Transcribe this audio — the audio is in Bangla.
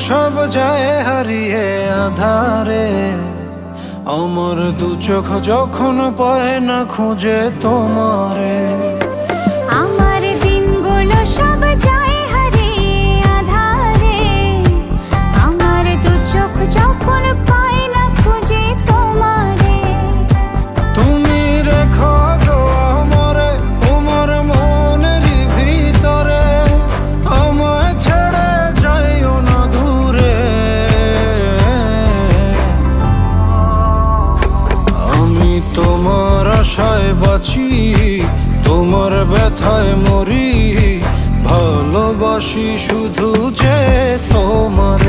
সব যায় হারিয়ে আধারে, আমার দু চোখ যখন পায় না খুঁজে তোমারে। আমার দিনগুলো সব যায় হারিয়ে আধারে, আমার দু চোখ যখন পায় না খুঁজে তোমারে। তুমি রেখো গো আমারে তোমার মনের ভিতরে, আমায় ছেড়ে যাইও না দূরে। আমি তোমার আশায় বাঁচি, তোমার ব্যথায় মরি, ভালোবাসি শুধু যে তোমারে।